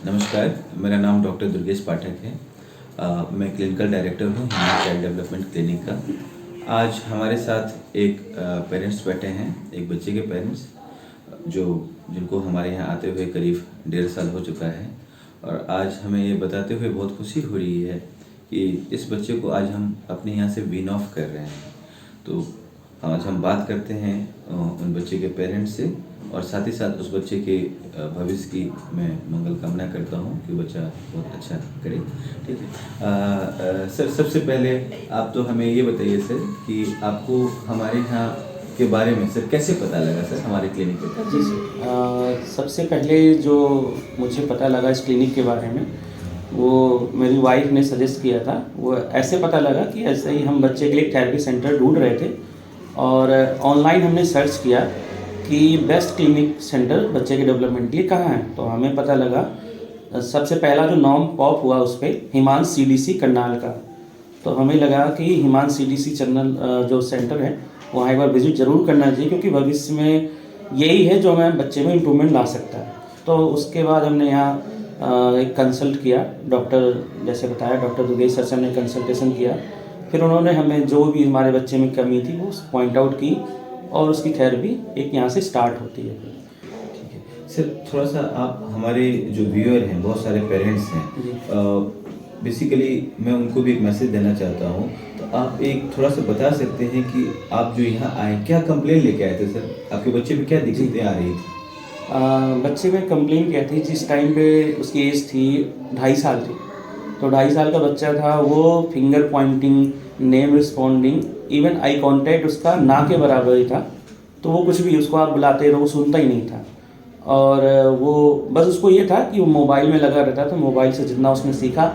नमस्कार, मेरा नाम डॉक्टर दुर्गेश पाठक है। मैं क्लिनिकल डायरेक्टर हूँ ह्यूमन चाइल्ड डेवलपमेंट क्लिनिक का। आज हमारे साथ एक पेरेंट्स बैठे हैं, एक बच्चे के पेरेंट्स जिनको हमारे यहाँ आते हुए करीब 1.5 साल हो चुका है। और आज हमें ये बताते हुए बहुत खुशी हो रही है कि इस बच्चे को आज हम अपने यहाँ से विन ऑफ कर रहे हैं। तो आज हम बात करते हैं उन बच्चे के पेरेंट्स से, और साथ ही साथ उस बच्चे के भविष्य की मैं मंगल कामना करता हूँ कि बच्चा बहुत अच्छा करे। ठीक है। सर, सबसे पहले आप तो हमें ये बताइए सर कि आपको हमारे यहाँ के बारे में सर कैसे पता लगा सर हमारे क्लिनिक के? जी सर, सबसे पहले जो मुझे पता लगा इस क्लिनिक के बारे में, वो मेरी वाइफ ने सजेस्ट किया था। वो ऐसे पता लगा कि ऐसे ही हम बच्चे के लिए थेरेपी सेंटर ढूंढ रहे थे, और ऑनलाइन हमने सर्च किया कि बेस्ट क्लिनिक सेंटर बच्चे के डेवलपमेंट के लिए कहाँ है। तो हमें पता लगा, सबसे पहला जो नाम पॉप हुआ उस पर हिमांश CDC करनाल का। तो हमें लगा कि हिमांश CDC चैनल जो सेंटर है वहाँ एक बार विजिट ज़रूर करना चाहिए, क्योंकि भविष्य में यही है जो हमें बच्चे में इम्प्रूवमेंट ला सकता है। तो उसके बाद हमने यहाँ एक कंसल्ट किया, डॉक्टर जैसे बताया डॉक्टर दुर्गेश सर से हमने कंसल्टेशन किया। फिर उन्होंने हमें जो भी हमारे बच्चे में कमी थी वो पॉइंट आउट की, और उसकी थेरेपी एक यहाँ से स्टार्ट होती है। ठीक है सर, थोड़ा सा आप हमारे जो व्यूअर हैं, बहुत सारे पेरेंट्स हैं, बेसिकली मैं उनको भी एक मैसेज देना चाहता हूँ। तो आप एक थोड़ा सा बता सकते हैं कि आप जो यहाँ आए क्या कंप्लेन लेके आए थे सर? आपके बच्चे में क्या दिक्कतें आ रही थी? बच्चे में कंप्लेन क्या थी, जिस टाइम पे उसकी एज थी 2.5 साल थी, तो 2.5 साल का बच्चा था। वो finger Poynting, name responding, even eye contact उसका ना के बराबर ही था। तो वो कुछ भी उसको आप बुलाते रहो वो सुनता ही नहीं था। और वो बस उसको ये था कि वो मोबाइल में लगा रहता था। मोबाइल से जितना उसने सीखा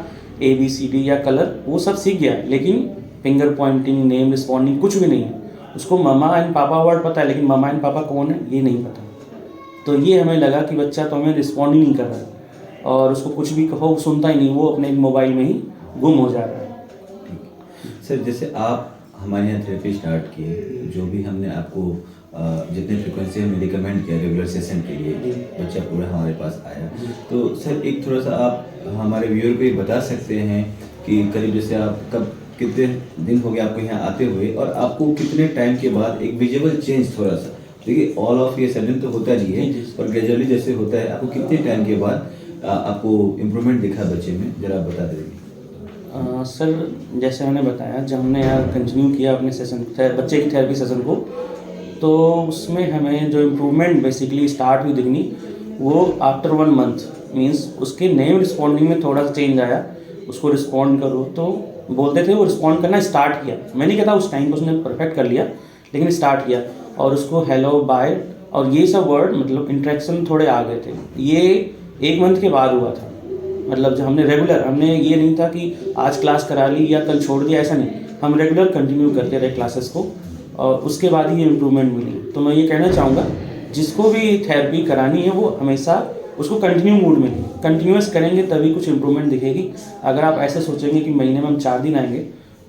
ABCD या कलर वो सब सीख गया, लेकिन फिंगर पॉइंटिंग, नेम रिस्पॉन्डिंग कुछ भी नहीं है। उसको ममा एंड पापा वर्ड पता है, लेकिन ममा एंड पापा कौन है ये नहीं पता। तो ये हमें लगा कि बच्चा तो हमें रिस्पॉन्ड ही नहीं कर रहा है, और उसको कुछ भी कहो सुनता ही नहीं, वो अपने मोबाइल में ही गुम हो जा रहा है। सर, जैसे आप हमारे यहाँ थेरेपी स्टार्ट किए, जो भी हमने आपको जितने फ्रिक्वेंसी हमें रिकमेंड किया रेगुलर सेशन के लिए, बच्चा पूरा हमारे पास आया। तो सर एक थोड़ा सा आप हमारे व्यूअर को ये बता सकते हैं कि करीब जैसे आप कब कितने दिन हो गए आपको यहाँ आते हुए, और आपको कितने टाइम के बाद एक विजिबल चेंज थोड़ा सा, देखिए ऑल ऑफ ये सडन तो होता नहीं है, और ग्रेजुअली जैसे होता है, आपको कितने टाइम के बाद आपको इम्प्रूवमेंट दिखा बच्चे में, जरा आप बता देंगे? सर जैसे मैंने बताया, जब हमने यहाँ कंटिन्यू किया अपने सेशन बच्चे की थेरेपी सेशन को, तो उसमें हमें जो इम्प्रूवमेंट बेसिकली स्टार्ट हुई दिखनी, वो आफ्टर 1 मंथ मीन्स उसके नेम रिस्पॉन्डिंग में थोड़ा सा चेंज आया। उसको रिस्पॉन्ड करो तो बोलते थे, वो रिस्पॉन्ड करना स्टार्ट किया। मैं नहीं कहता उस टाइम पर उसने परफेक्ट कर लिया, लेकिन स्टार्ट किया। और उसको हेलो, बाय और ये सब वर्ड मतलब इंट्रैक्शन थोड़े आ गए थे। ये 1 मंथ के बाद हुआ था। मतलब जब हमने रेगुलर, हमने ये नहीं था कि आज क्लास करा ली या कल छोड़ दिया, ऐसा नहीं। हम रेगुलर कंटिन्यू करते रहे क्लासेस को, और उसके बाद ही ये इम्प्रूवमेंट मिली। तो मैं ये कहना चाहूँगा, जिसको भी थेरेपी करानी है वो हमेशा उसको कंटिन्यू मूड में, कंटिन्यूस करेंगे तभी कुछ इम्प्रूवमेंट दिखेगी। अगर आप ऐसे सोचेंगे कि महीने में हम 4 दिन आएंगे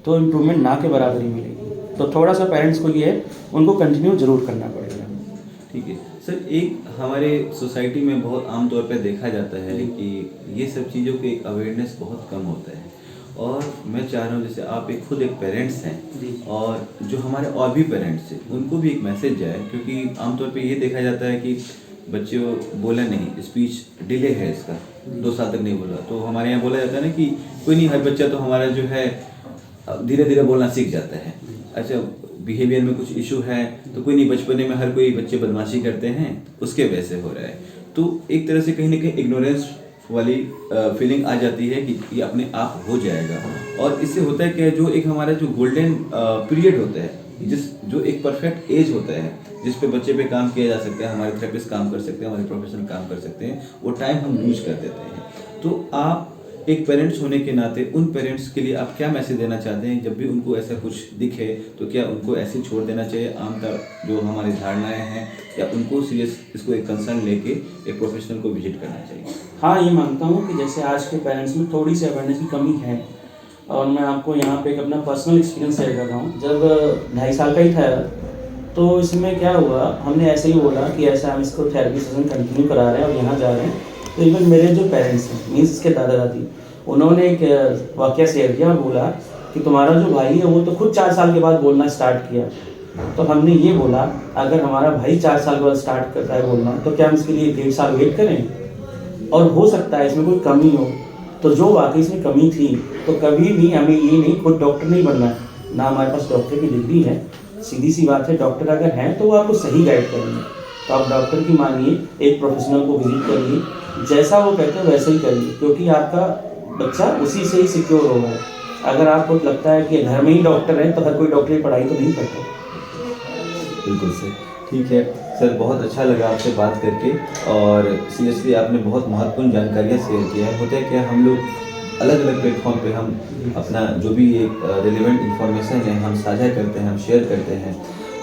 तो इम्प्रूवमेंट ना के बराबर ही मिलेगी। तो थोड़ा सा पेरेंट्स को ये है, उनको कंटिन्यू ज़रूर करना पड़ेगा। ठीक है सर, एक हमारे सोसाइटी में बहुत आम तौर पे देखा जाता है कि ये सब चीज़ों के अवेयरनेस बहुत कम होता है, और मैं चाह रहा हूँ जैसे आप खुद एक पेरेंट्स हैं, और जो हमारे और भी पेरेंट्स हैं उनको भी एक मैसेज जाए, क्योंकि आमतौर पे ये देखा जाता है कि बच्चे बोला नहीं, स्पीच डिले है इसका, 2 साल तक नहीं बोला। तो हमारे यहाँ बोला जाता है ना कि कोई नहीं, हर बच्चा तो हमारा जो है धीरे धीरे बोलना सीख जाता है। अच्छा, बिहेवियर में कुछ इशू है तो कोई नहीं, बचपने में हर कोई बच्चे बदमाशी करते हैं, उसके वैसे हो रहा है। तो एक तरह से कहीं ना कहीं इग्नोरेंस वाली फीलिंग आ जाती है कि ये अपने आप हो जाएगा। और इससे होता है क्या, जो एक हमारा जो गोल्डन पीरियड होता है, जो एक परफेक्ट एज होता है जिस पे बच्चे पे काम किया जा सकता है, हमारे थेरेपिस्ट काम कर सकते हैं, हमारे प्रोफेशनल काम कर सकते हैं, वो टाइम हम लूज कर देते हैं। तो आप एक पेरेंट्स होने के नाते उन पेरेंट्स के लिए आप क्या मैसेज देना चाहते हैं? जब भी उनको ऐसा कुछ दिखे तो क्या उनको ऐसे छोड़ देना चाहिए आमतौर जो हमारी धारणाएं हैं, या उनको सीरियस इसको एक कंसर्न लेके एक प्रोफेशनल को विजिट करना चाहिए? हाँ, ये मानता हूँ कि जैसे आज के पेरेंट्स में थोड़ी सी अवेयरनेस की कमी है, और मैं आपको यहाँ पे एक अपना पर्सनल एक्सपीरियंस शेयर कर रहा हूँ। जब 2.5 साल का ही था, तो इसमें क्या हुआ, हमने ऐसे ही बोला कि ऐसा हम इसको थेरेपी सेशन कंटिन्यू करा रहे हैं और यहाँ जा रहे हैं। तो इवन मेरे जो पेरेंट्स हैं मीन्स इसके दादा दादी, उन्होंने एक वाक़या शेयर किया और बोला कि तुम्हारा जो भाई है वो तो खुद 4 साल के बाद बोलना स्टार्ट किया। तो हमने ये बोला अगर हमारा भाई 4 साल के बाद स्टार्ट करता है बोलना तो क्या हम इसके लिए 1.5 साल वेट करें? और हो सकता है इसमें कोई कमी हो, तो जो वाकई इसमें कमी थी तो कभी भी हमें ये नहीं, खुद डॉक्टर नहीं बनना है, ना हमारे पास डॉक्टर की डिग्री है, सीधी सी बात है, डॉक्टर अगर हैं तो वो आपको सही गाइड करेंगे। तो आप डॉक्टर की मानिए, एक प्रोफेशनल को विजिट करिए, जैसा वो कहते हैं वैसे ही करिए, क्योंकि आपका बच्चा उसी से ही सिक्योर होगा। अगर आपको लगता है कि घर में ही डॉक्टर है तो हर कोई डॉक्टरी पढ़ाई तो नहीं करता। बिल्कुल सर, ठीक है सर, बहुत अच्छा लगा आपसे बात करके और सीरियसली आपने बहुत महत्वपूर्ण जानकारियाँ शेयर की हैं। होता है क्या, हम लोग अलग अलग प्लेटफॉर्म पे हम अपना जो भी एक रिलेवेंट इन्फॉर्मेशन है हम साझा करते हैं, हम शेयर करते हैं,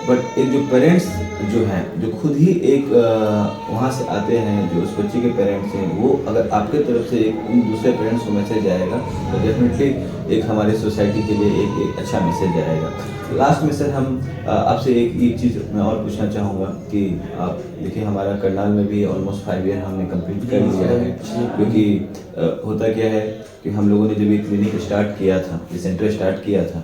बट एक जो पेरेंट्स जो हैं, जो खुद ही एक वहाँ से आते हैं, जो उस बच्चे के पेरेंट्स हैं, वो अगर आपके तरफ से एक उन दूसरे पेरेंट्स को मैसेज आएगा तो डेफिनेटली एक हमारे सोसाइटी के लिए एक अच्छा मैसेज आएगा। लास्ट में सर हम आपसे एक चीज़ मैं और पूछना चाहूँगा कि आप देखिए हमारा करनाल में भी ऑलमोस्ट 5 ईयर हमने कंप्लीट कर लिया है, क्योंकि होता क्या है कि हम लोगों ने जब ये क्लिनिक स्टार्ट किया था, ये सेंटर स्टार्ट किया था,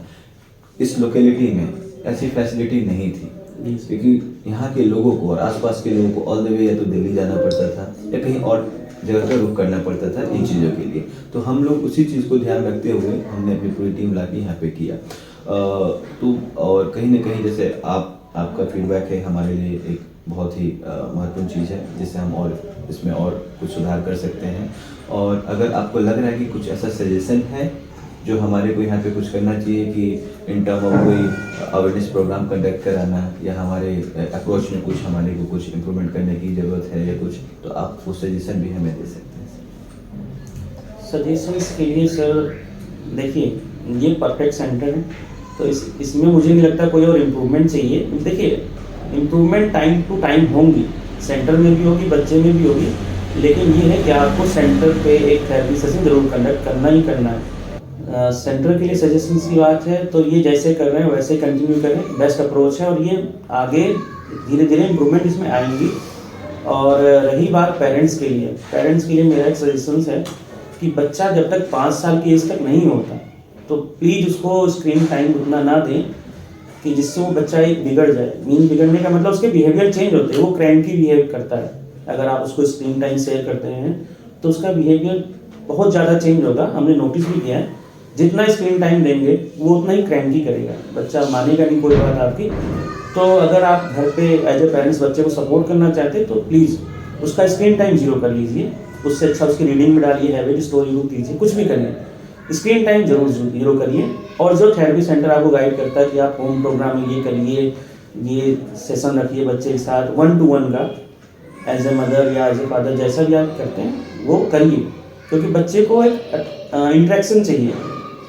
इस लोकेलिटी में ऐसी फैसिलिटी नहीं थी, क्योंकि यहाँ के लोगों को और आसपास के लोगों को ऑल द वे या तो दिल्ली जाना पड़ता था या कहीं और जगह का रुख करना पड़ता था इन चीज़ों के लिए। तो हम लोग उसी चीज़ को ध्यान रखते हुए हमने अपनी पूरी टीम ला के यहाँ पे किया। तो और कहीं ना कहीं जैसे आपका फीडबैक है हमारे लिए एक बहुत ही महत्वपूर्ण चीज़ है, जिससे हम और इसमें और कुछ सुधार कर सकते हैं। और अगर आपको लग रहा है कि कुछ ऐसा सजेशन है जो हमारे को यहाँ पे कुछ करना चाहिए कि इन टर्म ऑफ कोई अवेयरनेस प्रोग्राम कंडक्ट कराना या हमारे अप्रोच में कुछ हमारे को कुछ इम्प्रूवमेंट करने की ज़रूरत है या कुछ, तो आप वो सजेशन भी हमें दे सकते हैं। सजेशंस के लिए सर देखिए, ये परफेक्ट सेंटर है, तो इसमें मुझे नहीं लगता कोई और इम्प्रूवमेंट चाहिए। देखिए इम्प्रूवमेंट टाइम टू टाइम होंगी, सेंटर में भी होगी, बच्चे में भी होगी, लेकिन ये है कि आपको सेंटर पे एक थेरेपी सेशन जरूर कंडक्ट करना ही करना है। सेंटर के लिए सजेशंस की बात है तो ये जैसे कर रहे हैं वैसे कंटिन्यू करें, बेस्ट अप्रोच है, और ये आगे धीरे धीरे इम्प्रूवमेंट इसमें आएंगी। और रही बात पेरेंट्स के लिए मेरा एक सजेशंस है कि बच्चा जब तक 5 साल की एज तक नहीं होता तो प्लीज़ उसको स्क्रीन टाइम उतना ना दें कि जिससे वो बच्चा एक बिगड़ जाए। मीन बिगड़ने का मतलब उसके बिहेवियर चेंज होते हैं, वो क्रैंकी बिहेव करता है। अगर आप उसको स्क्रीन टाइम शेयर करते हैं तो उसका बिहेवियर बहुत ज़्यादा चेंज होगा, हमने नोटिस भी किया है। जितना स्क्रीन टाइम देंगे वो उतना ही क्रैंकी करेगा, बच्चा मानेगा नहीं कोई बात आपकी। तो अगर आप घर पे एज ए पेरेंट्स बच्चे को सपोर्ट करना चाहते हैं तो प्लीज़ उसका स्क्रीन टाइम 0 कर लीजिए, उससे अच्छा उसकी रीडिंग में डालिए, हैबिट स्टोरी बुक कीजिए, कुछ भी करिए, स्क्रीन टाइम जरूर 0 करिए। और जो थेरेपी सेंटर आपको गाइड करता है कि आप होम प्रोग्राम ये करिए, ये सेशन रखिए बच्चे के साथ 1-to-1 का, एज ए मदर या एज ए फादर जैसा भी आप करते हैं वो करिए, क्योंकि बच्चे को एक इंटरेक्शन चाहिए।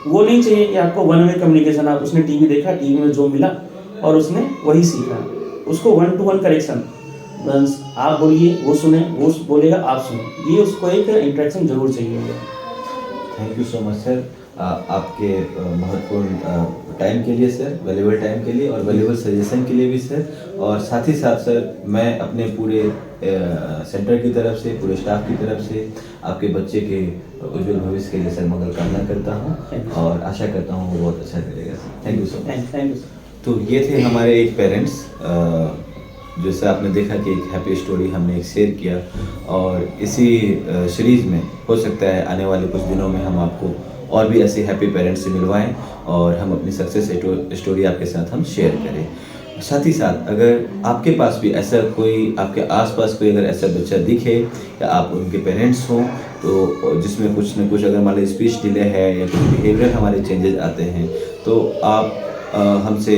वो नहीं चाहिए कि आपको 1 वे कम्युनिकेशन, आप उसने टीवी देखा, टीवी में जो मिला और उसने वही सीखा। उसको 1-to-1 करेक्शन, आप बोलिए वो सुने, वो बोलेगा आप सुने, ये उसको एक इंटरेक्शन जरूर चाहिए होगा। Thank you so much sir, आपके महत्वपूर्ण टाइम के लिए सर, वैल्यूबल टाइम के लिए और वैल्यूबल सजेशन के लिए भी सर। और साथ ही साथ सर मैं अपने पूरे सेंटर की तरफ से, पूरे स्टाफ की तरफ से आपके बच्चे के उज्जवल भविष्य के लिए सर मंगल कामना करता हूँ और आशा करता हूँ वो बहुत अच्छा करेगा sir. Thank you so much. Thank you. तो ये थे हमारे एक पेरेंट्स, जैसे आपने देखा कि एक हैप्पी स्टोरी हमने एक शेयर किया, और इसी सीरीज़ में हो सकता है आने वाले कुछ दिनों में हम आपको और भी ऐसे हैप्पी पेरेंट्स से मिलवाएं और हम अपनी सक्सेस स्टोरी आपके साथ हम शेयर करें। साथ ही साथ अगर आपके पास भी ऐसा कोई, आपके आसपास कोई अगर ऐसा बच्चा दिखे या आप उनके पेरेंट्स हों तो जिसमें कुछ न कुछ अगर मान लीजिए स्पीच डिले है या कुछ बिहेवियर हमारे चेंजेस आते हैं, तो आप हमसे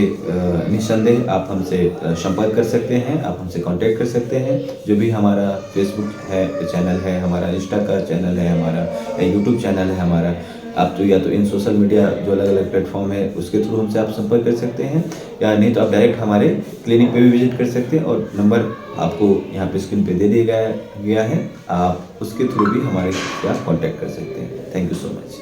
निस्संदेह आप हमसे संपर्क कर सकते हैं, आप हमसे कांटेक्ट कर सकते हैं। जो भी हमारा फेसबुक है चैनल है, हमारा इंस्टा का चैनल है, हमारा यूट्यूब चैनल है हमारा, आप तो या तो इन सोशल मीडिया जो अलग अलग प्लेटफॉर्म है उसके थ्रू हमसे आप संपर्क कर सकते हैं, या नहीं तो आप डायरेक्ट हमारे क्लिनिक पे भी विजिट कर सकते हैं। और नंबर आपको यहाँ पे स्क्रीन पे दे दिया गया है, आप उसके थ्रू भी हमारे साथ कॉन्टैक्ट कर सकते हैं। Thank you so much.